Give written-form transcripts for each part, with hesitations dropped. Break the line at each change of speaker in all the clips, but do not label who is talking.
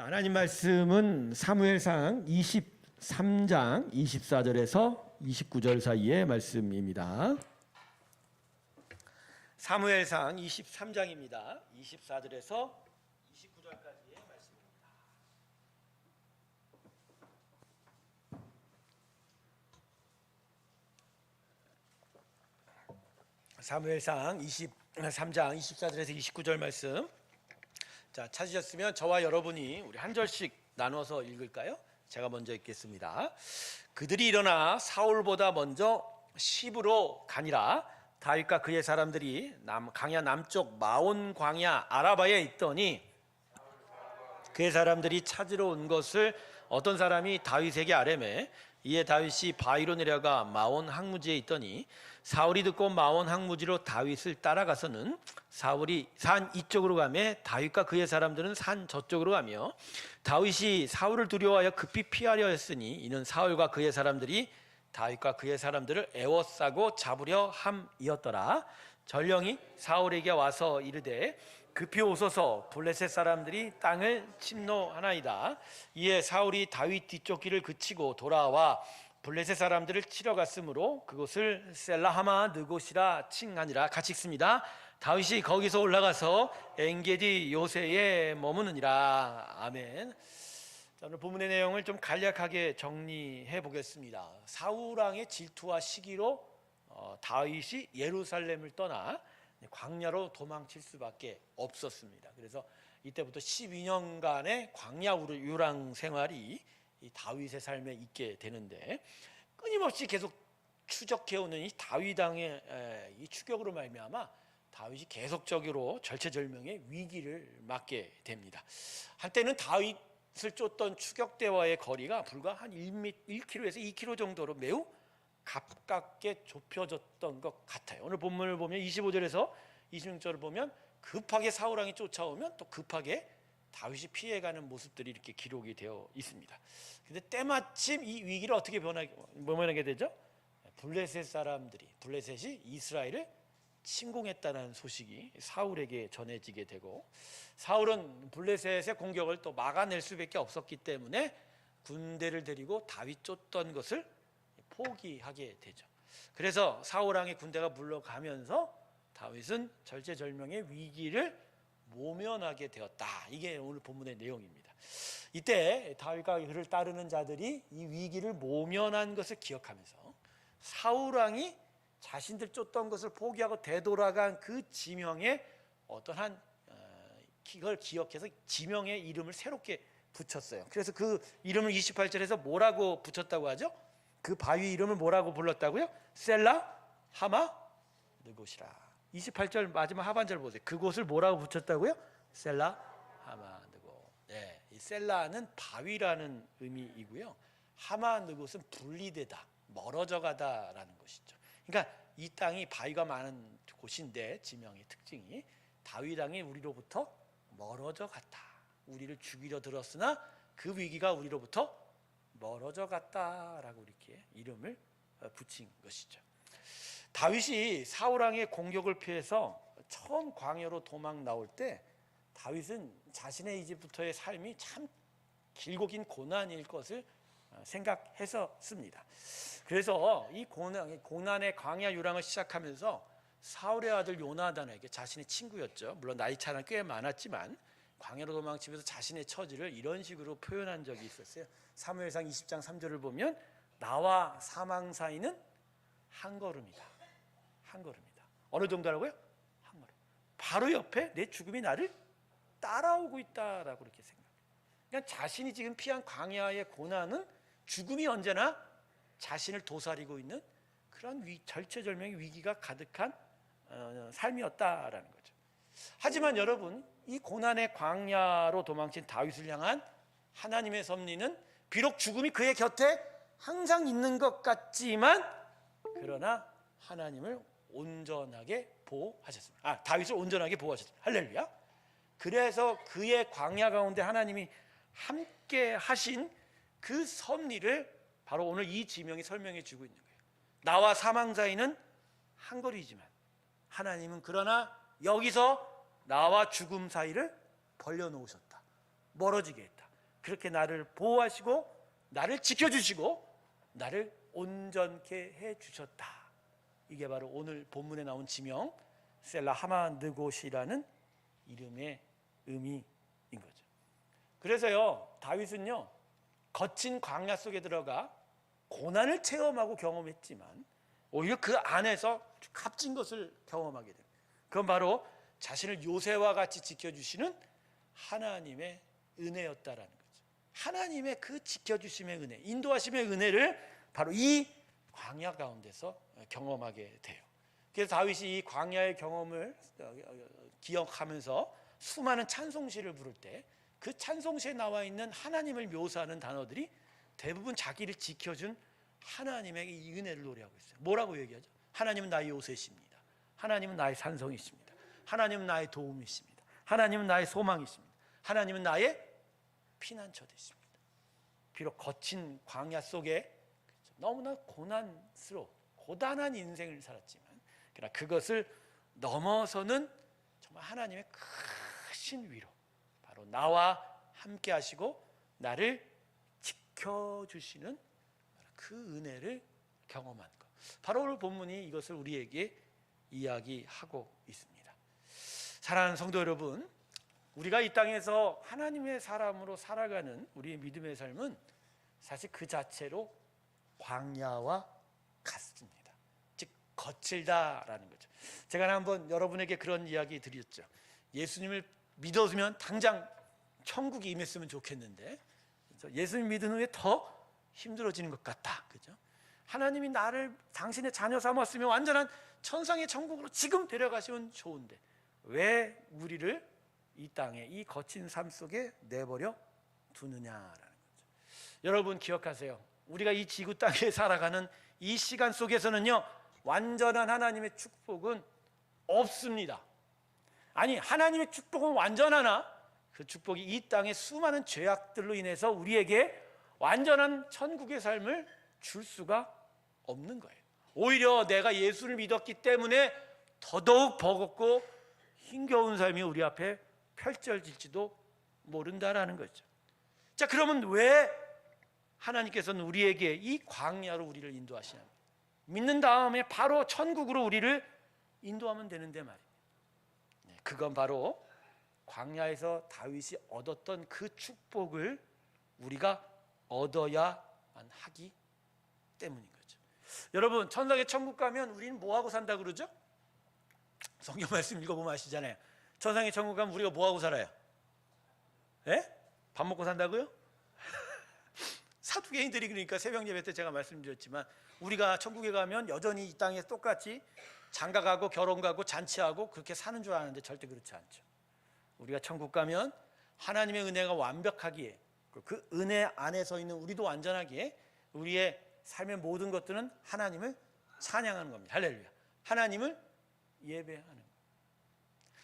하나님 말씀은 사무엘상 23장 24절에서 29절 사이의 말씀입니다. 사무엘상 23장입니다. 24절에서 29절까지의 말씀입니다. 사무엘상 23장 24절에서 29절 말씀. 자, 찾으셨으면 저와 여러분이 우리 한 절씩 나눠서 읽을까요? 제가 먼저 읽겠습니다. 그들이 일어나 사울보다 먼저 시브로 가니라. 다윗과 그의 사람들이 광야 남쪽 마온 광야 아라바에 있더니 그의 사람들이 찾으러 온 것을 어떤 사람이 다윗에게 아뢰매. 이에 다윗이 바위로 내려가 마온 항무지에 있더니 사울이 듣고 마온 항무지로 다윗을 따라가서는 사울이 산 이쪽으로 가며 다윗과 그의 사람들은 산 저쪽으로 가며 다윗이 사울을 두려워하여 급히 피하려 했으니 이는 사울과 그의 사람들이 다윗과 그의 사람들을 애워싸고 잡으려 함이었더라. 전령이 사울에게 와서 이르되 급히 오소서, 블레셋 사람들이 땅을 침노하나이다. 이에 사울이 다윗 뒤쪽 길을 그치고 돌아와 블레셋 사람들을 치러 갔으므로 그곳을 셀라하마 느곳이라 칭하니라. 같이 읽습니다. 다윗이 거기서 올라가서 엔게디 요새에 머무느니라. 아멘. 자, 오늘 본문의 내용을 좀 간략하게 정리해 보겠습니다. 사울 왕의 질투와 시기로 다윗이 예루살렘을 떠나 광야로 도망칠 수밖에 없었습니다. 그래서 이때부터 12년간의 광야 유랑 생활이 이 다윗의 삶에 있게 되는데, 끊임없이 계속 추적해오는 이 다윗 왕의 이 추격으로 말미암아 다윗이 계속적으로 절체절명의 위기를 맞게 됩니다. 한때는 다윗을 쫓던 추격대와의 거리가 불과 한 1km에서 2km 정도로 매우 가깝게 좁혀졌던 것 같아요. 오늘 본문을 보면 25절에서 26절을 보면 급하게 사울 왕이 쫓아오면 또 급하게 다윗이 피해가는 모습들이 이렇게 기록이 되어 있습니다. 근데 때마침 이 위기를 어떻게 모면하게 되죠? 블레셋이 이스라엘을 침공했다는 소식이 사울에게 전해지게 되고, 사울은 블레셋의 공격을 또 막아낼 수밖에 없었기 때문에 군대를 데리고 다윗 쫓던 것을 포기하게 되죠. 그래서 사울 왕의 군대가 물러가면서 다윗은 절체절명의 위기를 모면하게 되었다. 이게 오늘 본문의 내용입니다. 이때 다윗과 그를 따르는 자들이 이 위기를 모면한 것을 기억하면서 사울 왕이 자신들 쫓던 것을 포기하고 되돌아간 그 지명에 어떠한 그걸 기억해서 지명의 이름을 새롭게 붙였어요. 그래서 그 이름을 28절에서 뭐라고 붙였다고 하죠? 그 바위 이름을 뭐라고 불렀다고요? 셀라 하마 느곳이라. 28절 마지막 하반절 보세요. 그곳을 뭐라고 붙였다고요? 셀라 하마 느곳. 네, 이 셀라는 바위라는 의미이고요. 하마 느곳은 분리되다, 멀어져 가다라는 것이죠. 그러니까 이 땅이 바위가 많은 곳인데, 지명의 특징이 다윗 왕이 우리로부터 멀어져 갔다. 우리를 죽이려 들었으나 그 위기가 우리로부터 멀어져 갔다라고 이렇게 이름을 붙인 것이죠. 다윗이 사울 왕의 공격을 피해서 처음 광야로 도망 나올 때 다윗은 자신의 이제부터의 삶이 참 길고 긴 고난일 것을 생각했었습니다. 그래서 이 고난의 광야 유랑을 시작하면서 사울의 아들 요나단에게, 자신의 친구였죠, 물론 나이 차는 꽤 많았지만 광야로 도망치면서 자신의 처지를 이런 식으로 표현한 적이 있었어요. 사무엘상 20장 3절을 보면 나와 사망 사이는 한 걸음이다. 한 걸음이다. 어느 정도라고요? 한 걸음. 바로 옆에 내 죽음이 나를 따라오고 있다라고 이렇게 생각해요. 그러니까 자신이 지금 피한 광야의 고난은 죽음이 언제나 자신을 도사리고 있는 그런 절체절명의 위기가 가득한 삶이었다라는 거죠. 하지만 여러분, 이 고난의 광야로 도망친 다윗을 향한 하나님의 섭리는 비록 죽음이 그의 곁에 항상 있는 것 같지만, 그러나 하나님을 온전하게 보호하셨습니다. 다윗을 온전하게 보호하셨습니다. 할렐루야. 그래서 그의 광야 가운데 하나님이 함께 하신 그 섭리를 바로 오늘 이 지명이 설명해 주고 있는 거예요. 나와 사망 사이는 한 거리지만 하나님은 그러나 여기서 나와 죽음 사이를 벌려놓으셨다. 멀어지게 했다. 그렇게 나를 보호하시고 나를 지켜주시고 나를 온전케 해주셨다. 이게 바로 오늘 본문에 나온 지명 셀라 하마느곳이라는 이름의 의미인 거죠. 그래서요, 다윗은요, 거친 광야 속에 들어가 고난을 체험하고 경험했지만 오히려 그 안에서 값진 것을 경험하게 됩니다. 그건 바로 자신을 요새와 같이 지켜주시는 하나님의 은혜였다라는 거죠. 하나님의 그 지켜주심의 은혜, 인도하심의 은혜를 바로 이 광야 가운데서 경험하게 돼요. 그래서 다윗이 이 광야의 경험을 기억하면서 수많은 찬송시를 부를 때 그 찬송시에 나와 있는 하나님을 묘사하는 단어들이 대부분 자기를 지켜준 하나님의 이 은혜를 노래하고 있어요. 뭐라고 얘기하죠? 하나님은 나의 요새십니다. 하나님은 나의 산성이십니다. 하나님은 나의 도움이십니다. 하나님은 나의 소망이십니다. 하나님은 나의 피난처 되십니다. 비록 거친 광야 속에 너무나 고단한 인생을 살았지만 그러나 그것을 넘어서는 정말 하나님의 크신 위로, 바로 나와 함께 하시고 나를 지켜주시는 그 은혜를 경험한 것, 바로 오늘 본문이 이것을 우리에게 이야기하고 있습니다. 사랑하는 성도 여러분, 우리가 이 땅에서 하나님의 사람으로 살아가는 우리의 믿음의 삶은 사실 그 자체로 광야와 같습니다. 즉 거칠다라는 거죠. 제가 한번 여러분에게 그런 이야기 드렸죠. 예수님을 믿어주면 당장 천국이 임했으면 좋겠는데 예수님 믿은 후에 더 힘들어지는 것 같다. 그죠? 하나님이 나를 당신의 자녀 삼았으면 완전한 천상의 천국으로 지금 데려가시면 좋은데 왜 우리를 이 땅에 이 거친 삶 속에 내버려 두느냐라는 거죠. 여러분 기억하세요. 우리가 이 지구 땅에 살아가는 이 시간 속에서는요, 완전한 하나님의 축복은 없습니다. 아니, 하나님의 축복은 완전하나 그 축복이 이 땅의 수많은 죄악들로 인해서 우리에게 완전한 천국의 삶을 줄 수가 없는 거예요. 오히려 내가 예수를 믿었기 때문에 더더욱 버겁고 힘겨운 삶이 우리 앞에 펼쳐질지도 모른다라는 거죠. 자, 그러면 왜 하나님께서는 우리에게 이 광야로 우리를 인도하시냐? 믿는 다음에 바로 천국으로 우리를 인도하면 되는데 말이에요. 그건 바로 광야에서 다윗이 얻었던 그 축복을 우리가 얻어야 하기 때문인 거죠. 여러분, 천상의 천국 가면 우리는 뭐하고 산다 그러죠? 성경 말씀 읽어보면 아시잖아요. 천상의 천국 가면 우리가 뭐하고 살아요? 예? 밥 먹고 산다고요? 사두개인들이 그러니까 새벽 예배 때 제가 말씀드렸지만 우리가 천국에 가면 여전히 이 땅에 똑같이 장가가고 결혼가고 잔치하고 그렇게 사는 줄 아는데 절대 그렇지 않죠. 우리가 천국 가면 하나님의 은혜가 완벽하기에, 그 은혜 안에 서 있는 우리도 완전하기에 우리의 삶의 모든 것들은 하나님을 찬양하는 겁니다. 할렐루야. 하나님을 예배하는 겁니다.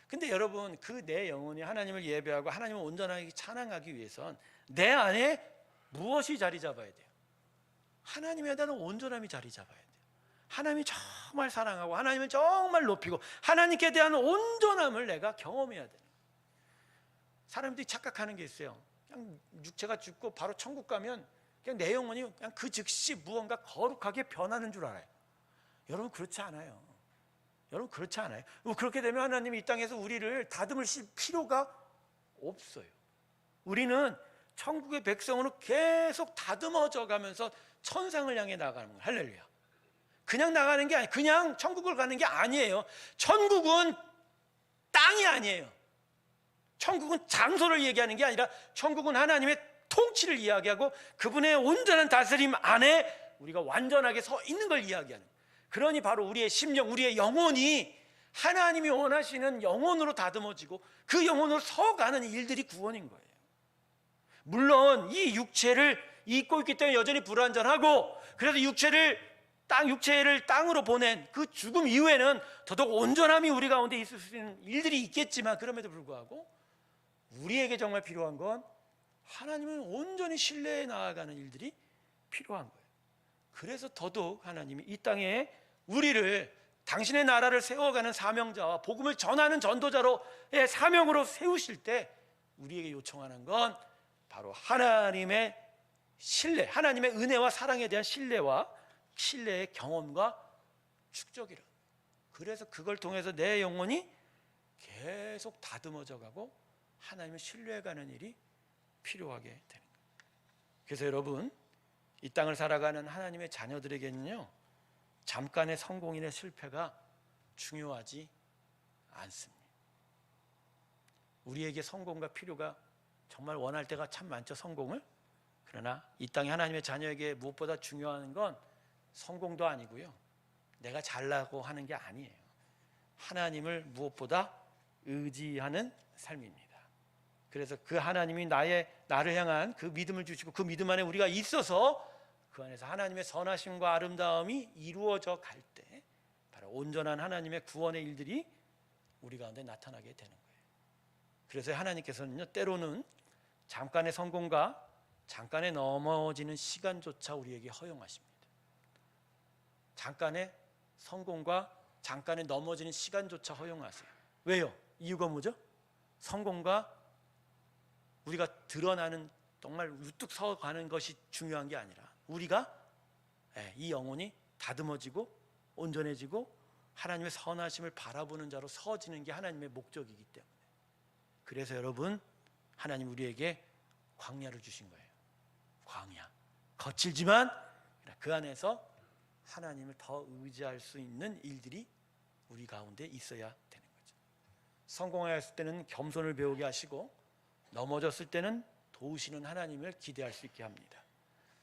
근데 여러분, 그 내 영혼이 하나님을 예배하고 하나님을 온전하게 찬양하기 위해선 내 안에 무엇이 자리 잡아야 돼요? 하나님에 대한 온전함이 자리 잡아야 돼요. 하나님이 정말 사랑하고 하나님을 정말 높이고 하나님께 대한 온전함을 내가 경험해야 돼요. 사람들이 착각하는 게 있어요. 그냥 육체가 죽고 바로 천국 가면 그냥 내 영혼이 그냥 그 즉시 무언가 거룩하게 변하는 줄 알아요. 여러분, 그렇지 않아요. 여러분, 그렇지 않아요. 그렇게 되면 하나님이 이 땅에서 우리를 다듬으실 필요가 없어요. 우리는 천국의 백성으로 계속 다듬어져 가면서 천상을 향해 나가는 거예요. 할렐루야. 그냥 나가는 게 아니에요. 그냥 천국을 가는 게 아니에요. 천국은 땅이 아니에요. 천국은 장소를 얘기하는 게 아니라 천국은 하나님의 통치를 이야기하고 그분의 온전한 다스림 안에 우리가 완전하게 서 있는 걸 이야기하는 거예요. 그러니 바로 우리의 심령, 우리의 영혼이 하나님이 원하시는 영혼으로 다듬어지고 그 영혼으로 서가는 일들이 구원인 거예요. 물론 이 육체를 입고 있기 때문에 여전히 불완전하고, 그래서 육체를 땅으로 보낸 그 죽음 이후에는 더더욱 온전함이 우리 가운데 있을 수 있는 일들이 있겠지만, 그럼에도 불구하고 우리에게 정말 필요한 건 하나님을 온전히 신뢰해 나아가는 일들이 필요한 거예요. 그래서 더더욱 하나님이 이 땅에 우리를 당신의 나라를 세워가는 사명자와 복음을 전하는 전도자로의 사명으로 세우실 때 우리에게 요청하는 건 바로 하나님의 신뢰, 하나님의 은혜와 사랑에 대한 신뢰의 경험과 축적이라. 그래서 그걸 통해서 내 영혼이 계속 다듬어져 가고 하나님을 신뢰해가는 일이 필요하게 되는 거예요. 그래서 여러분, 이 땅을 살아가는 하나님의 자녀들에게는요, 잠깐의 성공이나 실패가 중요하지 않습니다. 우리에게 성공과 필요가 정말 원할 때가 참 많죠, 성공을. 그러나 이 땅의 하나님의 자녀에게 무엇보다 중요한 건 성공도 아니고요, 내가 잘나고 하는 게 아니에요. 하나님을 무엇보다 의지하는 삶입니다. 그래서 그 하나님이 나를 향한 그 믿음을 주시고 그 믿음 안에 우리가 있어서 그 안에서 하나님의 선하심과 아름다움이 이루어져 갈 때 바로 온전한 하나님의 구원의 일들이 우리 가운데 나타나게 되는 거예요. 그래서 하나님께서는요, 때로는 잠깐의 성공과 잠깐의 넘어지는 시간조차 우리에게 허용하십니다. 잠깐의 성공과 잠깐의 넘어지는 시간조차 허용하세요. 왜요? 이유가 뭐죠? 성공과 우리가 드러나는 정말 우뚝 서가는 것이 중요한 게 아니라 우리가 이 영혼이 다듬어지고 온전해지고 하나님의 선하심을 바라보는 자로 서지는 게 하나님의 목적이기 때문에. 그래서 여러분, 하나님 우리에게 광야를 주신 거예요. 광야, 거칠지만 그 안에서 하나님을 더 의지할 수 있는 일들이 우리 가운데 있어야 되는 거죠. 성공하였을 때는 겸손을 배우게 하시고 넘어졌을 때는 도우시는 하나님을 기대할 수 있게 합니다.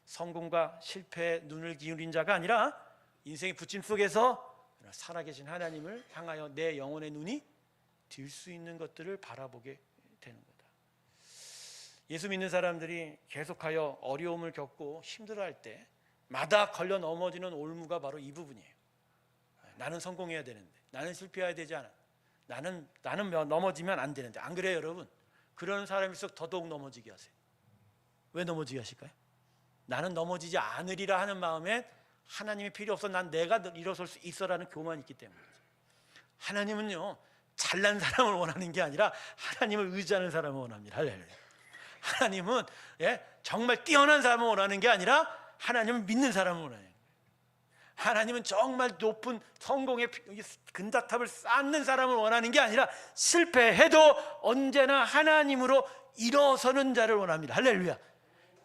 성공과 실패에 눈을 기울인 자가 아니라 인생의 부침 속에서 살아계신 하나님을 향하여 내 영혼의 눈이 들 수 있는 것들을 바라보게 되는 거다. 예수 믿는 사람들이 계속하여 어려움을 겪고 힘들어할 때마다 걸려 넘어지는 올무가 바로 이 부분이에요. 나는 성공해야 되는데, 나는 실패해야 되지 않아, 나는 넘어지면 안 되는데. 안 그래요 여러분? 그런 사람일수록 더더욱 넘어지게 하세요. 왜 넘어지게 하실까요? 나는 넘어지지 않으리라 하는 마음에 하나님이 필요 없어, 난 내가 일어설 수 있어라는 교만이 있기 때문이죠. 하나님은요, 잘난 사람을 원하는 게 아니라 하나님을 의지하는 사람을 원합니다. 할렐루야. 하나님은 정말 뛰어난 사람을 원하는 게 아니라 하나님을 믿는 사람을 원하는 거예요. 하나님은 정말 높은 성공의 근다탑을 쌓는 사람을 원하는 게 아니라 실패해도 언제나 하나님으로 일어서는 자를 원합니다. 할렐루야.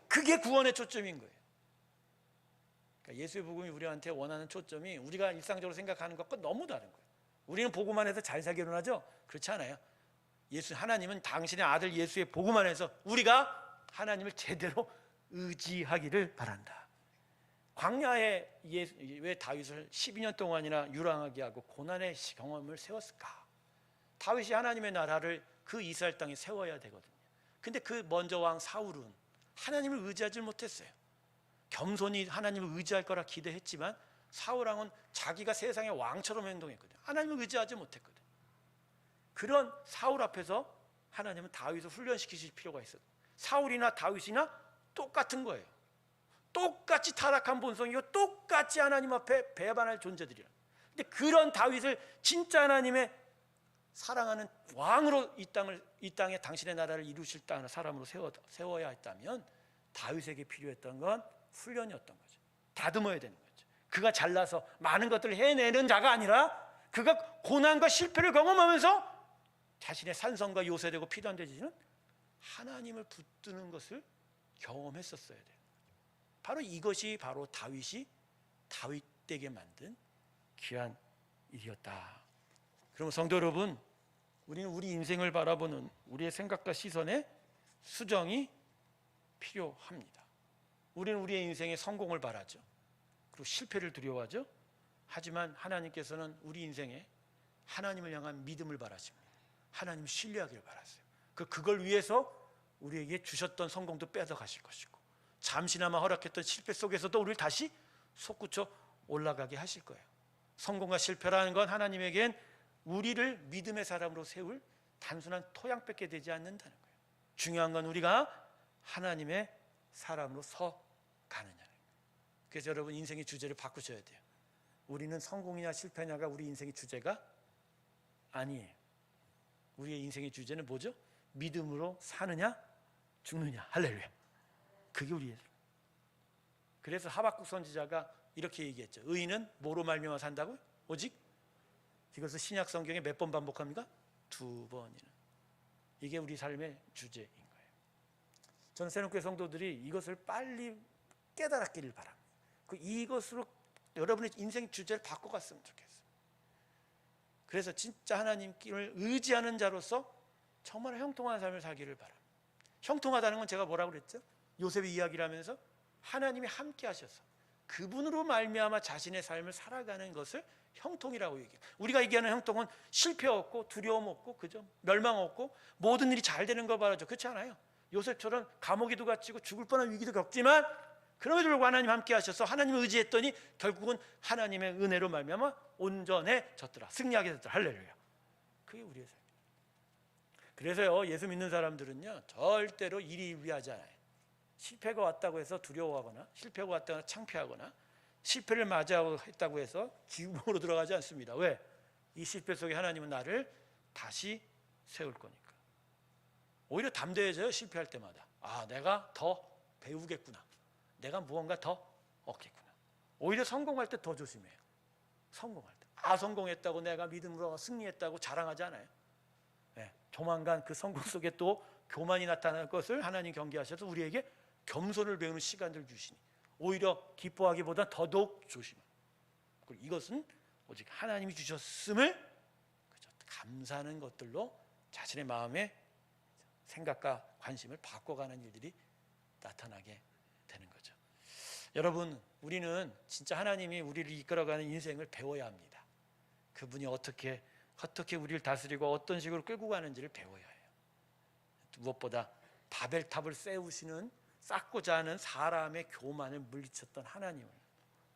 그게 구원의 초점인 거예요. 그러니까 예수의 복음이 우리한테 원하는 초점이 우리가 일상적으로 생각하는 것과 너무 다른 거예요. 우리는 복음 안에서 잘 살기로 하죠? 그렇지 않아요. 하나님은 당신의 아들 예수의 복음 안에서 우리가 하나님을 제대로 의지하기를 바란다. 광야에 왜 다윗을 12년 동안이나 유랑하게 하고 고난의 경험을 세웠을까? 다윗이 하나님의 나라를 그 이스라엘 땅에 세워야 되거든요. 근데 그 먼저 왕 사울은 하나님을 의지하지 못했어요. 겸손히 하나님을 의지할 거라 기대했지만 사울 왕은 자기가 세상의 왕처럼 행동했거든요. 하나님을 의지하지 못했거든요. 그런 사울 앞에서 하나님은 다윗을 훈련시키실 필요가 있어요. 사울이나 다윗이나 똑같은 거예요. 똑같이 타락한 본성이고 똑같이 하나님 앞에 배반할 존재들이라. 근데 그런 다윗을 진짜 하나님의 사랑하는 왕으로 이 땅에 당신의 나라를 이루실 사람으로 세워야 했다면 다윗에게 필요했던 건 훈련이었던 거죠. 다듬어야 되는 거죠. 그가 잘나서 많은 것들을 해내는 자가 아니라 그가 고난과 실패를 경험하면서 자신의 산성과 요새되고 피단되지는 하나님을 붙드는 것을 경험했었어야 돼요. 바로 이것이 바로 다윗이 다윗되게 만든 귀한 일이었다. 그럼 성도 여러분, 우리는 우리 인생을 바라보는 우리의 생각과 시선에 수정이 필요합니다. 우리는 우리의 인생의 성공을 바라죠. 그리고 실패를 두려워하죠. 하지만 하나님께서는 우리 인생에 하나님을 향한 믿음을 바라십니다. 하나님을 신뢰하기를 바라세요. 그걸 위해서 우리에게 주셨던 성공도 뺏어가실 것이고 잠시나마 허락했던 실패 속에서도 우리를 다시 솟구쳐 올라가게 하실 거예요. 성공과 실패라는 건 하나님에겐 우리를 믿음의 사람으로 세울 단순한 토양밖에 되지 않는다는 거예요. 중요한 건 우리가 하나님의 사람으로 서가느냐는 거예요. 그래서 여러분, 인생의 주제를 바꾸셔야 돼요. 우리는 성공이냐 실패냐가 우리 인생의 주제가 아니에요. 우리의 인생의 주제는 뭐죠? 믿음으로 사느냐 죽느냐. 할렐루야. 그게 우리의. 그래서 하박국 선지자가 이렇게 얘기했죠. 의인은 뭐로 말미암아 산다고요? 오직 이것을 신약 성경에 몇 번 반복합니까? 2번이나. 이게 우리 삶의 주제인 거예요. 저는 새롭게 성도들이 이것을 빨리 깨달았기를 바랍니다. 이것으로 여러분의 인생 주제를 바꿔갔으면 좋겠어요. 그래서 진짜 하나님을 의지하는 자로서 정말 형통한 삶을 살기를 바랍니다. 형통하다는 건 제가 뭐라고 그랬죠? 요셉의 이야기를 하면서 하나님이 함께 하셔서 그분으로 말미암아 자신의 삶을 살아가는 것을 형통이라고 얘기해요. 우리가 얘기하는 형통은 실패 없고 두려움 없고, 그죠? 멸망 없고 모든 일이 잘 되는 거 말하죠. 그렇지 않아요. 요셉처럼 감옥에도 갇히고 죽을 뻔한 위기도 겪지만 그럼에도 불구하고 하나님 함께 하셔서 하나님을 의지했더니 결국은 하나님의 은혜로 말미암아 온전해졌더라. 승리하게 됐더라. 할렐루야. 그게 우리의 삶이에요. 그래서요, 예수 믿는 사람들은요 절대로 일이 위하지 않아요. 실패가 왔다고 해서 두려워하거나, 실패가 왔다고 해서 창피하거나, 실패를 맞이했다고 해서 기쁨으로 들어가지 않습니다. 왜? 이 실패 속에 하나님은 나를 다시 세울 거니까. 오히려 담대해져요. 실패할 때마다. 아, 내가 더 배우겠구나, 내가 무언가 더 얻겠구나. 오히려 성공할 때 더 조심해요. 성공할 때, 아, 성공했다고 내가 믿음으로 승리했다고 자랑하지 않아요. 네, 조만간 그 성공 속에 또 교만이 나타날 것을 하나님 경계하셔서 우리에게 겸손을 배우는 시간을 주시니 오히려 기뻐하기보다 더더욱 조심합니다. 그리고 이것은 오직 하나님이 주셨음을 감사하는 것들로 자신의 마음의 생각과 관심을 바꿔가는 일들이 나타나게 되는 거죠. 여러분, 우리는 진짜 하나님이 우리를 이끌어가는 인생을 배워야 합니다. 그분이 어떻게 우리를 다스리고 어떤 식으로 끌고 가는지를 배워야 해요. 무엇보다 바벨탑을 세우시는, 쌓고자 하는 사람의 교만을 물리쳤던 하나님을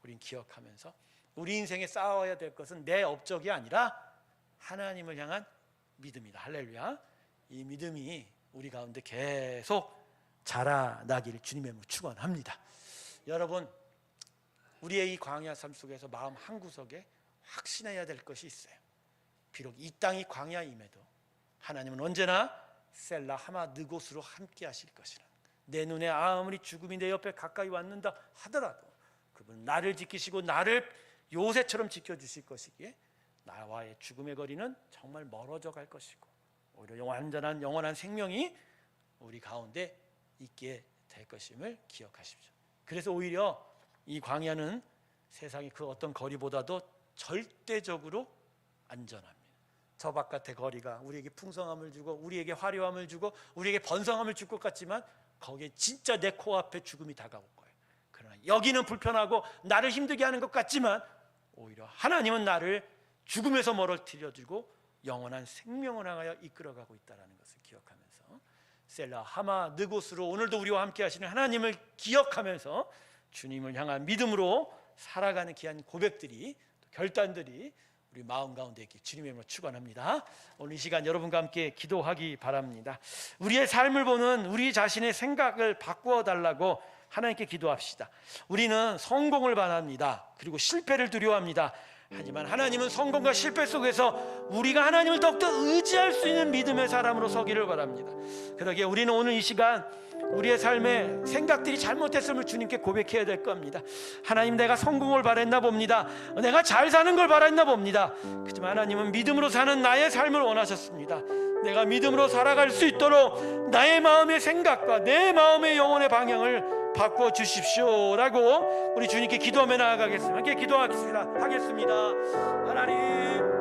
우린 기억하면서 우리 인생에 쌓아야 될 것은 내 업적이 아니라 하나님을 향한 믿음이다. 할렐루야. 이 믿음이 우리 가운데 계속 자라나기를 주님의 이름으로 축원합니다. 여러분, 우리의 이 광야 삶 속에서 마음 한구석에 확신해야 될 것이 있어요. 비록 이 땅이 광야임에도 하나님은 언제나 셀라 하마 느곳으로 함께 하실 것이라. 내 눈에 아무리 죽음이 내 옆에 가까이 왔는다 하더라도 그분은 나를 지키시고 나를 요새처럼 지켜주실 것이기에 나와의 죽음의 거리는 정말 멀어져 갈 것이고 오히려 완전한 영원한 생명이 우리 가운데 있게 될 것임을 기억하십시오. 그래서 오히려 이 광야는 세상의 그 어떤 거리보다도 절대적으로 안전합니다. 저 바깥의 거리가 우리에게 풍성함을 주고 우리에게 화려함을 주고 우리에게 번성함을 줄 것 같지만 거기에 진짜 내 코앞에 죽음이 다가올 거예요. 그러나 여기는 불편하고 나를 힘들게 하는 것 같지만 오히려 하나님은 나를 죽음에서 멀어뜨려주고 영원한 생명을 향하여 이끌어가고 있다는 것을 기억하면서 셀라 하마 느곳으로 오늘도 우리와 함께 하시는 하나님을 기억하면서 주님을 향한 믿음으로 살아가는 귀한 고백들이, 결단들이 우리 마음 가운데 있게 주님의 이름으로 축원합니다. 오늘 이 시간 여러분과 함께 기도하기 바랍니다. 우리의 삶을 보는 우리 자신의 생각을 바꾸어 달라고 하나님께 기도합시다. 우리는 성공을 바랍니다. 그리고 실패를 두려워합니다. 하지만 하나님은 성공과 실패 속에서 우리가 하나님을 더욱더 의지할 수 있는 믿음의 사람으로 서기를 바랍니다. 그러기에 우리는 오늘 이 시간 우리의 삶에 생각들이 잘못됐음을 주님께 고백해야 될 겁니다. 하나님, 내가 성공을 바랬나 봅니다. 내가 잘 사는 걸 바랬나 봅니다. 그렇지만 하나님은 믿음으로 사는 나의 삶을 원하셨습니다. 내가 믿음으로 살아갈 수 있도록 나의 마음의 생각과 내 마음의 영혼의 방향을 바꿔 주십시오라고 우리 주님께 기도하며 나아가겠습니다. 함께 기도하겠습니다. 하나님,